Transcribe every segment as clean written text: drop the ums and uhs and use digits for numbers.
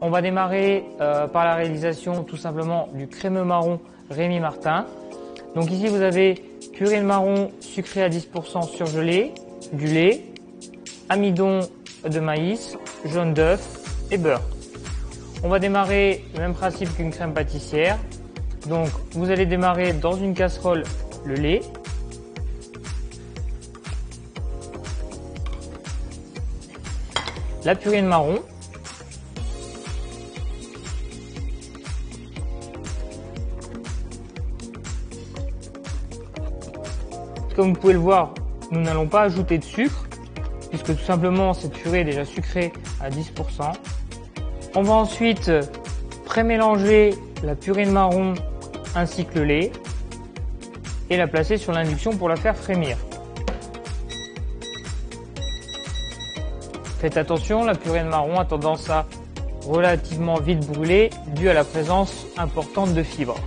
On va démarrer par la réalisation tout simplement du crémeux marron Rémy Martin. Donc ici vous avez purée de marron sucrée à 10% surgelée, du lait, amidon de maïs, jaune d'œuf et beurre. On va démarrer le même principe qu'une crème pâtissière. Donc vous allez démarrer dans une casserole le lait, la purée de marron, comme vous pouvez le voir, nous n'allons pas ajouter de sucre puisque tout simplement cette purée est déjà sucrée à 10%. On va ensuite pré-mélanger la purée de marron ainsi que le lait et la placer sur l'induction pour la faire frémir. Faites attention, la purée de marron a tendance à relativement vite brûler dû à la présence importante de fibres.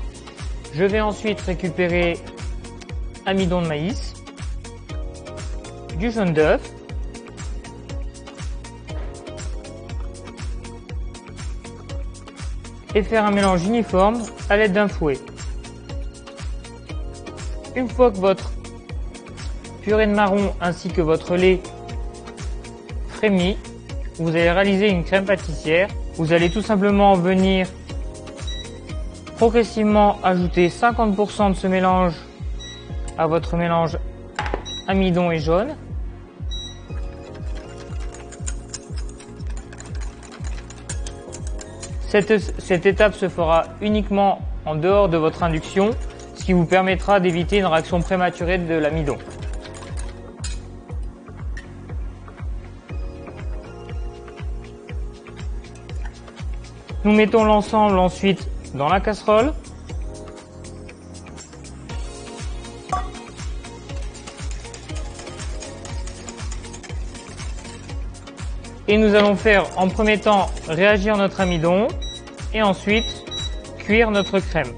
Je vais ensuite récupérer amidon de maïs, du jaune d'œuf, et faire un mélange uniforme à l'aide d'un fouet. Une fois que votre purée de marron ainsi que votre lait frémit, vous allez réaliser une crème pâtissière. Vous allez tout simplement venir progressivement ajouter 50% de ce mélange à votre mélange amidon et jaune. Cette étape se fera uniquement en dehors de votre induction, ce qui vous permettra d'éviter une réaction prématurée de l'amidon. Nous mettons l'ensemble ensuite dans la casserole. Et nous allons faire en premier temps réagir notre amidon et ensuite cuire notre crème.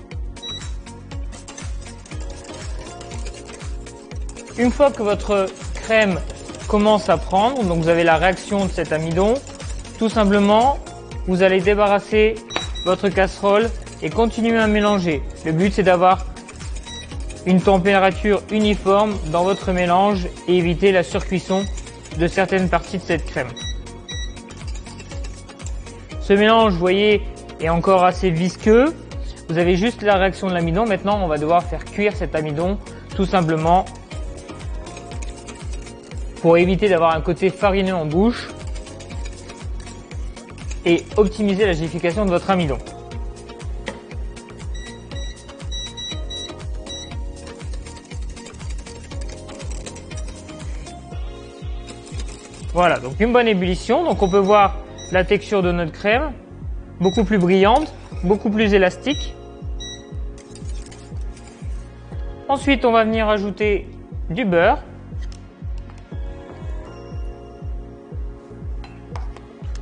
Une fois que votre crème commence à prendre, donc vous avez la réaction de cet amidon, tout simplement vous allez débarrasser votre casserole et continuer à mélanger. Le but c'est d'avoir une température uniforme dans votre mélange et éviter la surcuisson de certaines parties de cette crème. Ce mélange, vous voyez, est encore assez visqueux. Vous avez juste la réaction de l'amidon. Maintenant, on va devoir faire cuire cet amidon tout simplement pour éviter d'avoir un côté farineux en bouche et optimiser la gélification de votre amidon. Voilà, donc une bonne ébullition. Donc on peut voir la texture de notre crème, beaucoup plus brillante, beaucoup plus élastique. Ensuite, on va venir ajouter du beurre.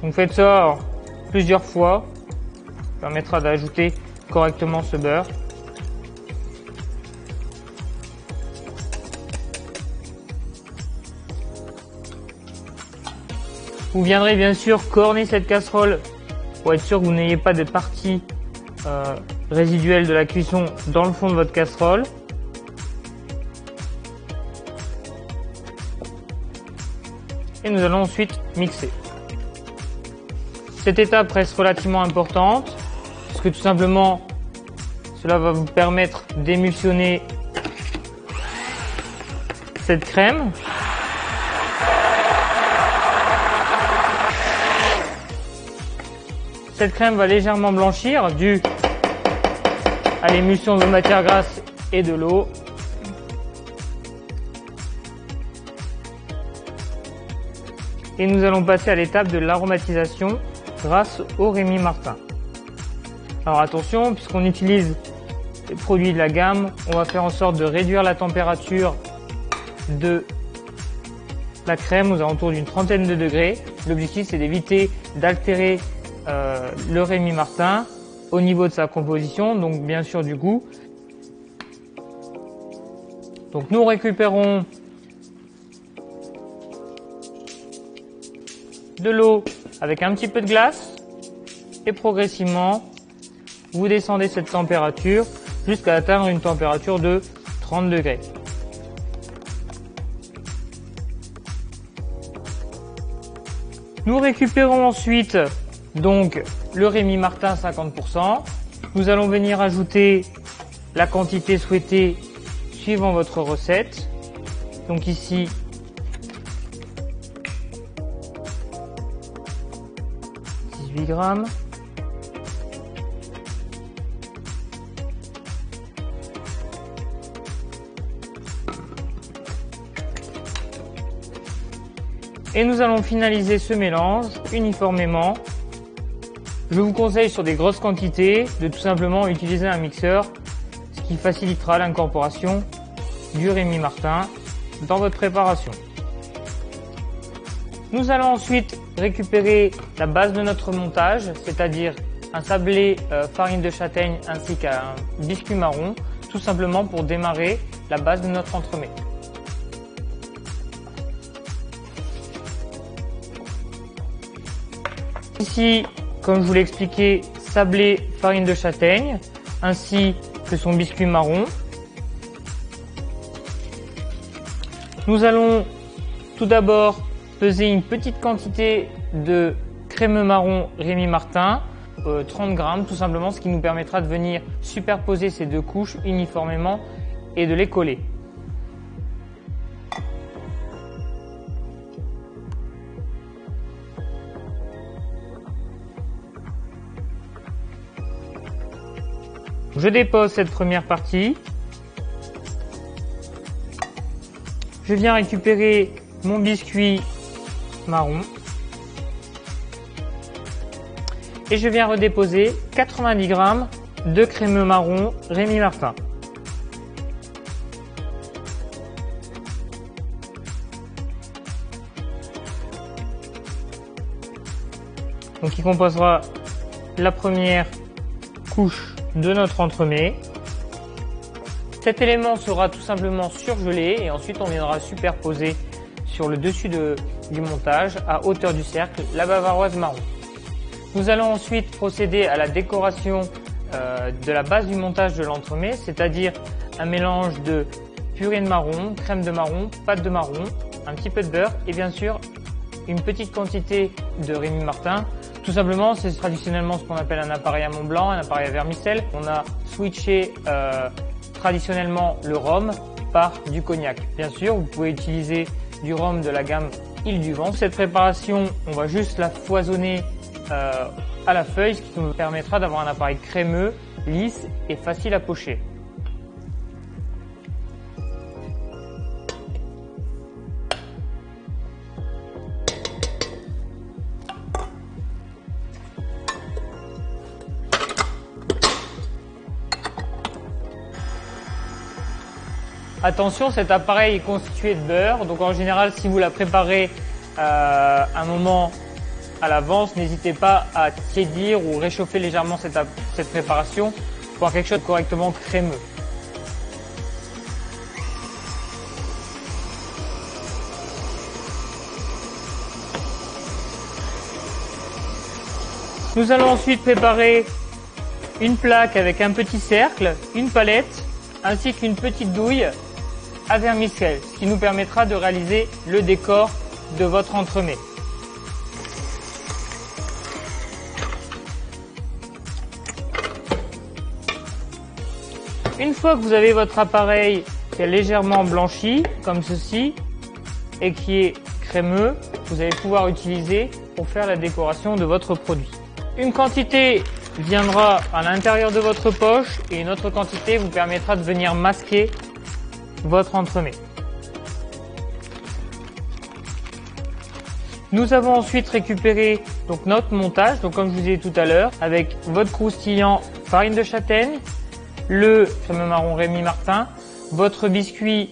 Donc faites ça plusieurs fois, ça permettra d'ajouter correctement ce beurre. Vous viendrez bien sûr corner cette casserole pour être sûr que vous n'ayez pas de parties résiduelles de la cuisson dans le fond de votre casserole. Et nous allons ensuite mixer. Cette étape reste relativement importante parce que tout simplement cela va vous permettre d'émulsionner cette crème. Cette crème va légèrement blanchir dû à l'émulsion de vos matières grasses et de l'eau. Et nous allons passer à l'étape de l'aromatisation grâce au Rémy Martin. Alors attention, puisqu'on utilise les produits de la gamme, on va faire en sorte de réduire la température de la crème aux alentours d'une trentaine de degrés. L'objectif c'est d'éviter d'altérer le Rémy Martin au niveau de sa composition, donc bien sûr du goût. Donc nous récupérons de l'eau avec un petit peu de glace. et progressivement vous descendez cette température jusqu'à atteindre une température de 30 degrés. Nous récupérons ensuite donc le Rémy Martin 50%. Nous allons venir ajouter la quantité souhaitée suivant votre recette. Donc ici, « 18 grammes ». Et nous allons finaliser ce mélange uniformément. Je vous conseille sur des grosses quantités de tout simplement utiliser un mixeur, ce qui facilitera l'incorporation du Rémy Martin dans votre préparation. Nous allons ensuite récupérer la base de notre montage, c'est-à-dire un sablé farine de châtaigne ainsi qu'un biscuit marron, tout simplement pour démarrer la base de notre entremets. Ici, comme je vous l'ai expliqué, sablé farine de châtaigne ainsi que son biscuit marron. Nous allons tout d'abord peser une petite quantité de crémeux marron Rémy Martin, 30 grammes tout simplement, ce qui nous permettra de venir superposer ces deux couches uniformément et de les coller. Je dépose cette première partie. Je viens récupérer mon biscuit marron. Et je viens redéposer 90 grammes de crémeux marron Rémy Martin. Donc il composera la première couche de notre entremets. Cet élément sera tout simplement surgelé et ensuite on viendra superposer sur le dessus du montage à hauteur du cercle la bavaroise marron. Nous allons ensuite procéder à la décoration de la base du montage de l'entremet, c'est-à-dire un mélange de purée de marron, crème de marron, pâte de marron, un petit peu de beurre et bien sûr une petite quantité de Rémy Martin. Tout simplement, c'est traditionnellement ce qu'on appelle un appareil à Mont Blanc, un appareil à vermicelle. On a switché traditionnellement le rhum par du cognac. Bien sûr, vous pouvez utiliser du rhum de la gamme Île du Vent. Cette préparation, on va juste la foisonner à la feuille, ce qui nous permettra d'avoir un appareil crémeux, lisse et facile à pocher. Attention, cet appareil est constitué de beurre, donc en général si vous la préparez un moment à l'avance, n'hésitez pas à tiédir ou réchauffer légèrement cette préparation pour avoir quelque chose de correctement crémeux. Nous allons ensuite préparer une plaque avec un petit cercle, une palette ainsi qu'une petite douille à vermicelle, ce qui nous permettra de réaliser le décor de votre entremets. Une fois que vous avez votre appareil qui est légèrement blanchi, comme ceci, et qui est crémeux, vous allez pouvoir utiliser pour faire la décoration de votre produit. Une quantité viendra à l'intérieur de votre poche et une autre quantité vous permettra de venir masquer votre entremets. Nous avons ensuite récupéré donc notre montage, donc comme je vous ai dit tout à l'heure, avec votre croustillant farine de châtaigne, le crémeux marron Rémy Martin, votre biscuit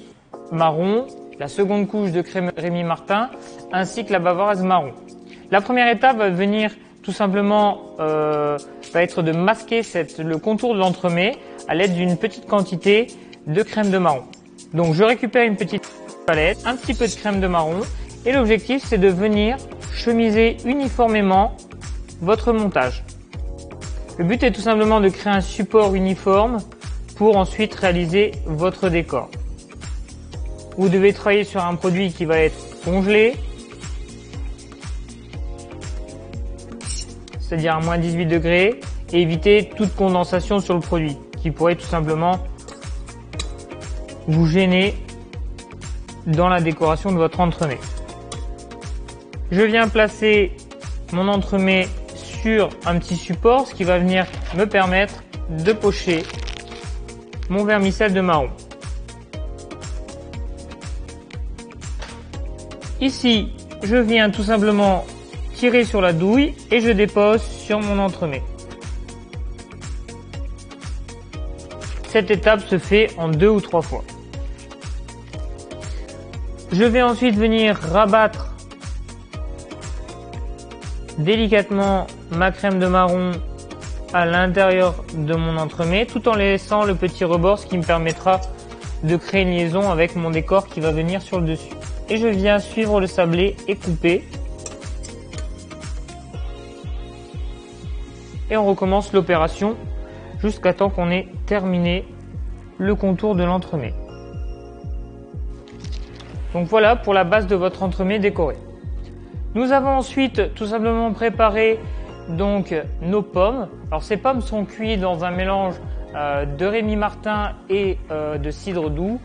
marron, la seconde couche de crème Rémy Martin, ainsi que la bavaroise marron. La première étape va venir tout simplement va être de masquer le contour de l'entremet à l'aide d'une petite quantité de crème de marron. Donc je récupère une petite palette, un petit peu de crème de marron et l'objectif c'est de venir chemiser uniformément votre montage. Le but est tout simplement de créer un support uniforme pour ensuite réaliser votre décor. Vous devez travailler sur un produit qui va être congelé, c'est-à-dire à moins 18 degrés, et éviter toute condensation sur le produit qui pourrait tout simplement vous gêner dans la décoration de votre entremets. Je viens placer mon entremets sur un petit support, ce qui va venir me permettre de pocher mon vermicelle de marron. Ici, je viens tout simplement tirer sur la douille et je dépose sur mon entremets. Cette étape se fait en 2 ou 3 fois. Je vais ensuite venir rabattre délicatement ma crème de marron à l'intérieur de mon entremets tout en laissant le petit rebord, ce qui me permettra de créer une liaison avec mon décor qui va venir sur le dessus. Et je viens suivre le sablé et couper. Et on recommence l'opération jusqu'à temps qu'on ait terminé le contour de l'entremet. Donc voilà pour la base de votre entremets décoré. Nous avons ensuite tout simplement préparé donc nos pommes. Alors ces pommes sont cuites dans un mélange de Rémy Martin et de cidre doux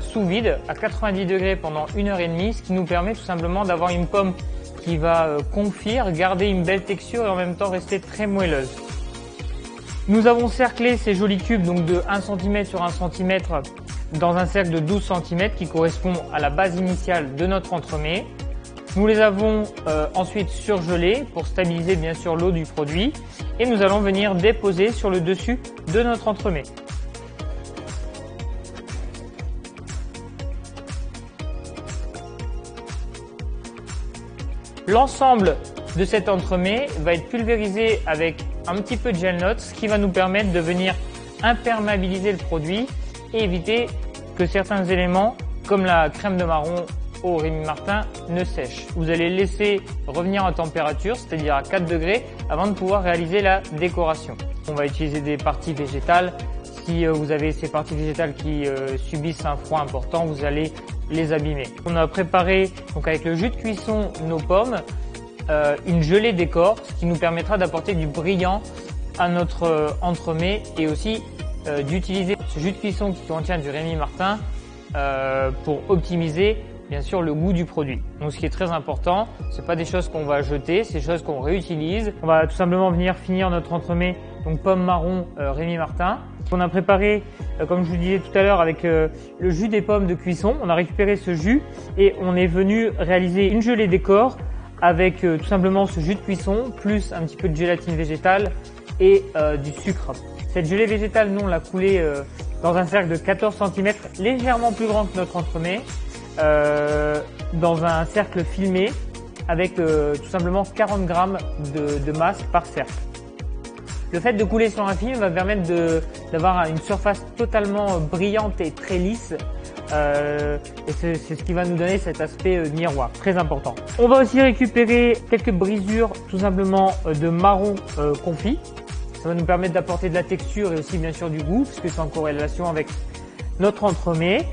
sous vide à 90 degrés pendant 1h30, ce qui nous permet tout simplement d'avoir une pomme qui va confire, garder une belle texture et en même temps rester très moelleuse. Nous avons cerclé ces jolis cubes donc de 1 cm sur 1 cm dans un cercle de 12 cm qui correspond à la base initiale de notre entremets. Nous les avons ensuite surgelés pour stabiliser bien sûr l'eau du produit et nous allons venir déposer sur le dessus de notre entremets. L'ensemble de cet entremets va être pulvérisé avec un petit peu de gel notes, ce qui va nous permettre de venir imperméabiliser le produit et éviter que certains éléments comme la crème de marron au Rémy Martin ne sèchent. Vous allez laisser revenir en température, c'est-à-dire à 4 degrés, avant de pouvoir réaliser la décoration. On va utiliser des parties végétales. Si vous avez ces parties végétales qui subissent un froid important, vous allez les abîmer. On a préparé donc avec le jus de cuisson nos pommes, une gelée décor, ce qui nous permettra d'apporter du brillant à notre entremets et aussi d'utiliser ce jus de cuisson qui contient du Rémy Martin pour optimiser bien sûr le goût du produit. Donc ce qui est très important, c'est pas des choses qu'on va jeter, c'est des choses qu'on réutilise. On va tout simplement venir finir notre entremets donc pomme marron Rémy Martin. On a préparé, comme je vous disais tout à l'heure, avec le jus des pommes de cuisson. On a récupéré ce jus et on est venu réaliser une gelée décor avec tout simplement ce jus de cuisson, plus un petit peu de gélatine végétale et du sucre. Cette gelée végétale, nous on l'a coulée dans un cercle de 14 cm, légèrement plus grand que notre entremets, dans un cercle filmé avec tout simplement 40 grammes de masse par cercle. Le fait de couler sur un film va permettre d'avoir une surface totalement brillante et très lisse. Et c'est ce qui va nous donner cet aspect miroir, très important. On va aussi récupérer quelques brisures tout simplement de marron confit. Ça va nous permettre d'apporter de la texture et aussi bien sûr du goût, puisque c'est en corrélation avec notre entremets.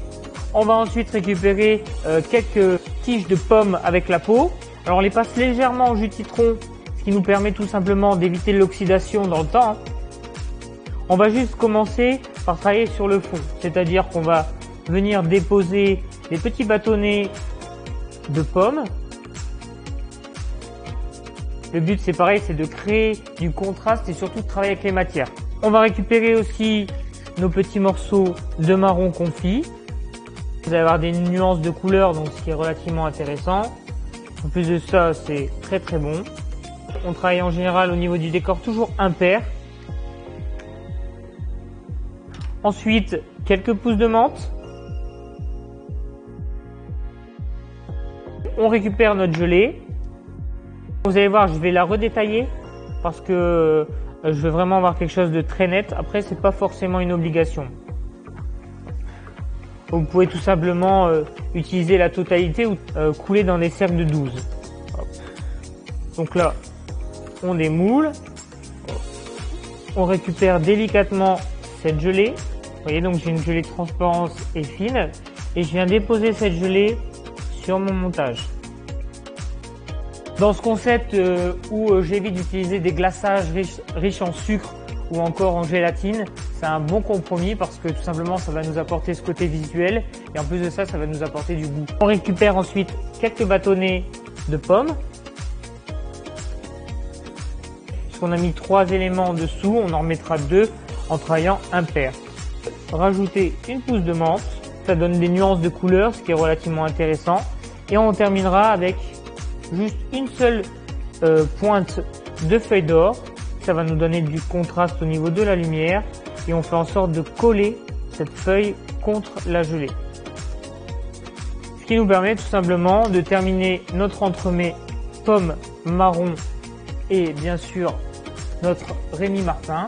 On va ensuite récupérer quelques tiges de pommes avec la peau. Alors on les passe légèrement au jus de citron, ce qui nous permet tout simplement d'éviter l'oxydation dans le temps. On va juste commencer par travailler sur le fond, c'est-à-dire qu'on va venir déposer des petits bâtonnets de pommes. Le but c'est pareil, c'est de créer du contraste et surtout de travailler avec les matières. On va récupérer aussi nos petits morceaux de marron confit. Vous allez avoir des nuances de couleurs, donc ce qui est relativement intéressant. En plus de ça, c'est très très bon. On travaille en général au niveau du décor toujours impair. Ensuite, quelques pousses de menthe. On récupère notre gelée. Vous allez voir, je vais la redétailler parce que je veux vraiment avoir quelque chose de très net. Après, c'est pas forcément une obligation. Vous pouvez tout simplement utiliser la totalité ou couler dans des cercles de 12. Hop. Donc là, on démoule. on récupère délicatement cette gelée. Vous voyez, donc j'ai une gelée transparente et fine. Et je viens déposer cette gelée sur mon montage. Dans ce concept où j'évite d'utiliser des glaçages riches en sucre ou encore en gélatine, c'est un bon compromis parce que tout simplement ça va nous apporter ce côté visuel et en plus de ça, ça va nous apporter du goût. On récupère ensuite quelques bâtonnets de pommes. Puisqu'on a mis 3 éléments en dessous, on en remettra 2 en travaillant impair. Rajouter une pousse de menthe, ça donne des nuances de couleur, ce qui est relativement intéressant. Et on terminera avec juste une seule pointe de feuille d'or. Ça va nous donner du contraste au niveau de la lumière et on fait en sorte de coller cette feuille contre la gelée. Ce qui nous permet tout simplement de terminer notre entremets pomme marron et bien sûr notre Rémy Martin.